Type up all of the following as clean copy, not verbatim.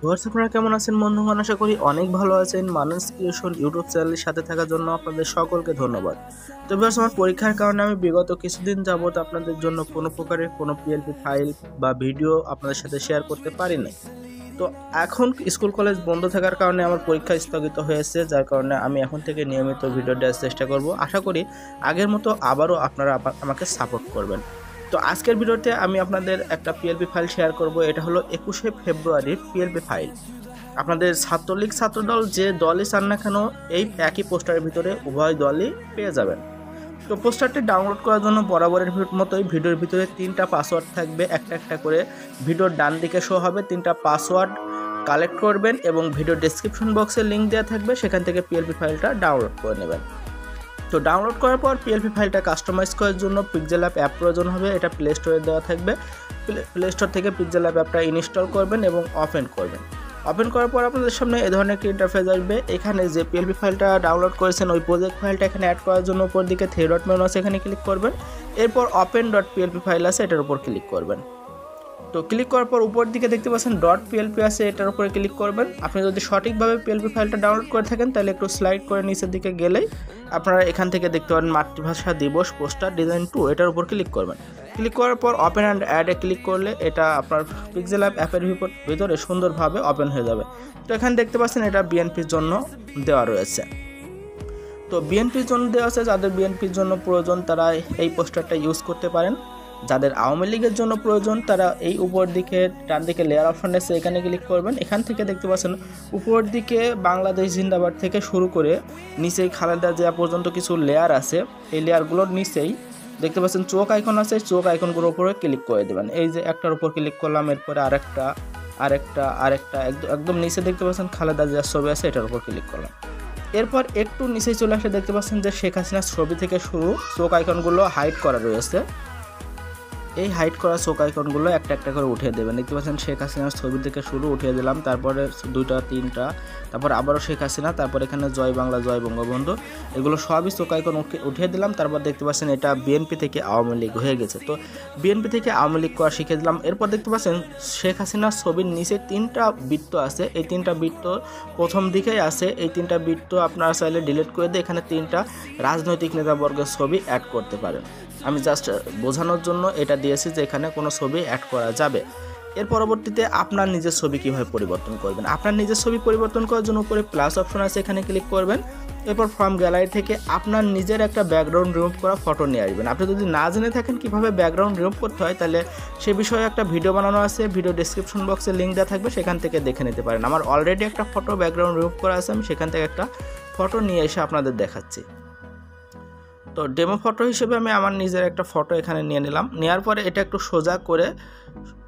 Viewers আপনারা কেমন আছেন বন্ধুগণ? আশা করি অনেক ভালো আছেন। মানান ক্রিয়েশন ইউটিউব চ্যানেলের সাথে থাকার জন্য আপনাদের সকলকে ধন্যবাদ। তো ভিউয়ার্স, আমার পরীক্ষার কারণে আমি বিগত কিছুদিন যাবত আপনাদের জন্য কোনো প্রকারের কোনো পিএলপি ফাইল বা ভিডিও আপনাদের সাথে শেয়ার করতে পারি নাই। তো এখন স্কুল কলেজ বন্ধ থাকার কারণে আমার পরীক্ষা স্থগিত হয়েছে, যার কারণে আমি এখন থেকে নিয়মিত ভিডিও দেওয়ার চেষ্টা করব। আশা করি আগের মতো আবারও আপনারা আমাকে সাপোর্ট করবেন। তো আজকের ভিডিওতে আমি আপনাদের একটা পিএলপি ফাইল শেয়ার করব। এটা হলো 21শে ফেব্রুয়ারির পিএলপি ফাইল। আপনাদের ছাত্রলীগ ছাত্রদল যে দলই চান না কেন এই একই পোস্টারের ভিতরে উভয় দলই পেয়ে যাবেন। তো পোস্টারটি ডাউনলোড করার জন্য বরাবরের মতোই ভিডিওর ভিতরে 3টা পাসওয়ার্ড থাকবে, একটা একটা করে ভিডিওর ডান দিকে শো হবে। 3টা পাসওয়ার্ড কালেক্ট করবেন এবং ভিডিও ডেসক্রিপশন বক্সে লিঙ্ক দেওয়া থাকবে, সেখান থেকে পিএলপি ফাইলটা ডাউনলোড করে নেবেন। তো ডাউনলোড করার পর পিএলপি ফাইলটা কাস্টমাইজ করার জন্য পিক্সেলল্যাব অ্যাপ প্রয়োজন হবে। এটা প্লে স্টোরে দেওয়া থাকবে। প্লে স্টোর থেকে পিক্সেলল্যাব অ্যাপটা ইনস্টল করবেন এবং ওপেন করবেন। ওপেন করার পর আপনাদের সামনে এই ধরনের একটি ইন্টারফেস আসবে। এখানে যে পিএলপি ফাইলটা ডাউনলোড করেছেন ওই প্রজেক্ট ফাইলটা এখানে অ্যাড করার জন্য উপর দিকে থ্রি ডট মেনু আছে, এখানে ক্লিক করবেন। এরপর ওপেন ডট পিএলপি ফাইল আছে, এটার উপর ক্লিক করবেন। তো ক্লিক করার পর উপর দিকে দেখতে পাচ্ছেন ডট পিএলপি আছে, এটার উপরে ক্লিক করবেন। আপনি যদি সঠিকভাবে পিএলপি ফাইলটা ডাউনলোড করে থাকেন তাহলে একটু স্লাইড করে নিচের দিকে গেলেই আপনারা এখান থেকে দেখতে পারেন মাতৃভাষা দিবস পোস্টার ডিজাইন 2, এটার উপর ক্লিক করবেন। ক্লিক করার পর ওপেন অ্যান্ড অ্যাডে ক্লিক করলে এটা আপনার পিক্সেলল্যাব অ্যাপের ভিতরে সুন্দরভাবে ওপেন হয়ে যাবে। তো এখানে দেখতে পাচ্ছেন এটা বিএনপির জন্য দেওয়া রয়েছে। তো বিএনপির জন্য দেওয়া আছে, যাদের বিএনপির জন্য প্রয়োজন তারা এই পোস্টারটা ইউজ করতে পারেন। যাদের আওয়ামী লীগের জন্য প্রয়োজন তারা এই উপর দিকে ডান দিকে লেয়ার অপশন আছে, এখানে ক্লিক করবেন। এখান থেকে দেখতে পাচ্ছেন উপর দিকে বাংলাদেশ জিন্দাবাদ থেকে শুরু করে নিচেই খালেদা জিয়া পর্যন্ত কিছু লেয়ার আছে। এই লেয়ারগুলোর নিচেই দেখতে পাচ্ছেন চোখ আইকন আছে, চোখ আইকনগুলোর উপরে ক্লিক করে দেবেন। এই যে একটার উপর ক্লিক করলাম, এরপরে আরেকটা একদম নিচে দেখতে পাচ্ছেন খালেদা জিয়ার ছবি আছে, এটার উপর ক্লিক করলাম। এরপর একটু নিচে চলে আসে দেখতে পাচ্ছেন যে শেখ হাসিনার ছবি থেকে শুরু চোখ আইকনগুলো হাইড করা রয়েছে। এই হাইড করা চোখ আইকনগুলো একটা একটা করে উঠিয়ে দেবেন। দেখতে পাচ্ছেন শেখ হাসিনার ছবি থেকে শুরু উঠিয়ে দিলাম, তারপরে 2টা 3টা, তারপর আবারও শেখ হাসিনা, তারপর এখানে জয় বাংলা জয় বঙ্গবন্ধু, এগুলো সবই চোখ আইকন উঠিয়ে দিলাম। তারপর দেখতে পাচ্ছেন এটা বিএনপি থেকে আওয়ামী লীগ হয়ে গেছে। তো বিএনপি থেকে আওয়ামী লীগ করা শিখে দিলাম। এরপর দেখতে পাচ্ছেন শেখ হাসিনার ছবির নিচে 3টা বৃত্ত আছে। এই 3টা বৃত্ত প্রথম দিকেই আছে। এই 3টা বৃত্ত আপনারা চাইলে ডিলিট করে দিয়ে এখানে 3টা রাজনৈতিক নেতাবর্গের ছবি অ্যাড করতে পারেন। আমি জাস্ট বোঝানোর জন্য এটা দিয়েছি যে এখানে কোনো ছবি অ্যাড করা যাবে। এর পরবর্তীতে আপনার নিজের ছবি কীভাবে পরিবর্তন করবেন, আপনার নিজের ছবি পরিবর্তন করার জন্য উপরে প্লাস অপশন আছে, এখানে ক্লিক করবেন। এরপর ফ্রম গ্যালারি থেকে আপনার নিজের একটা ব্যাকগ্রাউন্ড রিমুভ করা ফটো নিয়ে আসবেন। আপনি যদি না জেনে থাকেন কীভাবে ব্যাকগ্রাউন্ড রিমুভ করতে হয় তাহলে সে বিষয়ে একটা ভিডিও বানানো আছে, ভিডিও ডেসক্রিপশন বক্সে লিঙ্ক দেওয়া থাকবে, সেখান থেকে দেখে নিতে পারেন। আমার অলরেডি একটা ফটো ব্যাকগ্রাউন্ড রিমুভ করা আছে, আমি সেখান থেকে একটা ফটো নিয়ে এসে আপনাদের দেখাচ্ছি। তো ডেমো ফটো হিসেবে আমি আমার নিজের একটা ফটো এখানে নিয়ে নিলাম। নেওয়ার পরে এটা একটু সোজা করে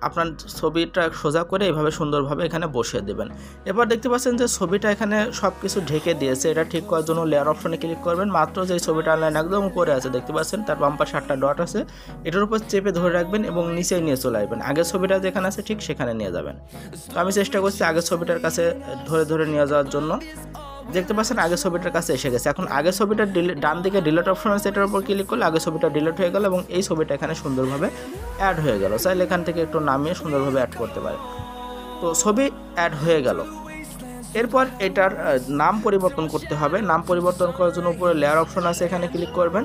আপনার ছবিটা সোজা করে এইভাবে সুন্দরভাবে এখানে বসিয়ে দেবেন। এবার দেখতে পাচ্ছেন যে ছবিটা এখানে সব কিছু ঢেকে দিয়েছে। এটা ঠিক করার জন্য লেয়ার অপশনে ক্লিক করবেন। মাত্র যে ছবিটা অনলাইন একদম উপরে আছে দেখতে পাচ্ছেন, তার বাম পাশে 8টা ডট আছে, এটার উপর চেপে ধরে রাখবেন এবং নিচে নিয়ে চলে আসবেন। আগের ছবিটা যেখানে আছে ঠিক সেখানে নিয়ে যাবেন। তো আমি চেষ্টা করছি আগের ছবিটার কাছে ধরে নিয়ে যাওয়ার জন্য। দেখতে পাচ্ছেন আগের ছবিটার কাছে এসে গেছে। এখন আগের ছবিটা ডান দিকে ডিলিট অপশন আছে, এটার উপর ক্লিক করলে আগের ছবিটা ডিলিট হয়ে গেল এবং এই ছবিটা এখানে সুন্দরভাবে অ্যাড হয়ে গেল। চাইলে এখান থেকে একটু নামিয়ে সুন্দরভাবে অ্যাড করতে পারেন। তো ছবি অ্যাড হয়ে গেল। এরপর এটার নাম পরিবর্তন করতে হবে। নাম পরিবর্তন করার জন্য উপরে লেয়ার অপশন আছে, এখানে ক্লিক করবেন।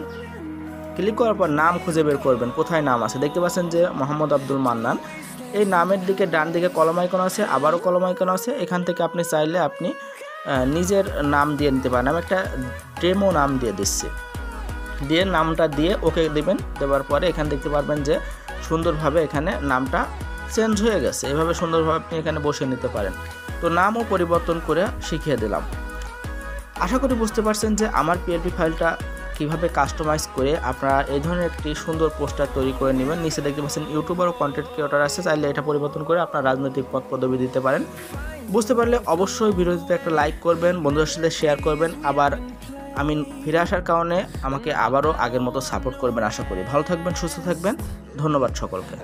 ক্লিক করার পর নাম খুঁজে বের করবেন, কোথায় নাম আছে। দেখতে পাচ্ছেন যে মোহাম্মদ আব্দুল মান্নান। এই নামের দিকে ডান দিকে কলম আইকন আছে, আবারও কলম আইকন আছে, এখান থেকে আপনি চাইলে আপনি নিজের নাম দিয়ে নিতে পারেন। আমি একটা ডেমো নাম দিয়ে দিচ্ছি, দিয়ে নামটা দিয়ে ওকে দেবেন। দেওয়ার পরে এখানে দেখতে পারবেন যে সুন্দরভাবে এখানে নামটা চেঞ্জ হয়ে গেছে। এভাবে সুন্দরভাবে আপনি এখানে বসিয়ে নিতে পারেন। তো নামও পরিবর্তন করে শিখিয়ে দিলাম। আশা করি বুঝতে পারছেন যে আমার পিএলপি ফাইলটা কীভাবে কাস্টমাইজ করে আপনারা এই ধরনের একটি সুন্দর পোস্টার তৈরি করে নেবেন। নিচে দেখতে পাচ্ছেন ইউটিউবার ও কন্টেন্ট ক্রিয়েটর আছে, চাইলে এটা পরিবর্তন করে আপনার রাজনৈতিক পদ পদবি দিতে পারেন। বুঝতে পারলে অবশ্যই ভিডিওতে একটা লাইক করবেন, বন্ধুদের সাথে শেয়ার করবেন। আবার আমি ফিরে আসার কারণে আমাকে আবারও আগের মতো সাপোর্ট করবেন আশা করি। ভালো থাকবেন, সুস্থ থাকবেন। ধন্যবাদ সকলকে।